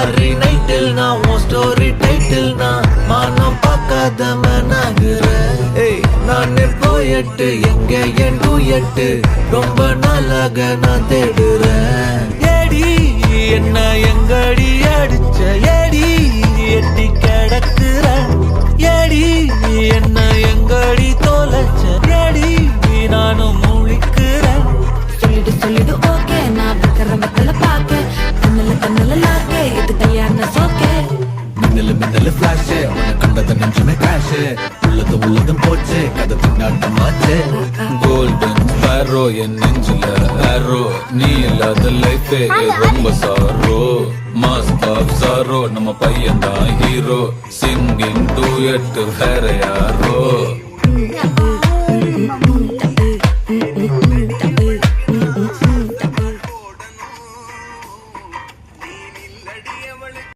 ஸ்டாரி நைட்டில் நான் உன் ஸ்டோரி டைட்டில் நான் மானம் பார்க்காத மனாகிறேன். நானே போயட்டு எங்க என் டூயட்டு ரொம்ப நாளாக நான் தேடுறேன். ஏடி என்ன எங்கடி அடிச்ச ஏடி எட்டி கிடக்குற ஏடி என்ன எங்கடி தொலைச்ச ஏடி நானும் முழிக்கிறேன். சொல்லிடு ஓகே நான் வைக்கிற மத்தல பாக்க கண்ணல லாக்கே இது கல்யாண சோக்கே. மின்னலு ஃபிளாஷ் உன்னை கண்டத நிமிஷமே கிராஷ் உள்ளதும் போச்சு கதை பின்னாட்டமாச்சு. கோல்டன் ஸ்பேரோ என் நெஞ்சில ஆரோ நீ இல்லாத லைஃபே ரொம்ப சாரோ. மாஸ்க் ஆஃப் சாரோ நம்ம பையன் தான் ஹீரோ சிங்கிங் டூயட் வேற யாரோ.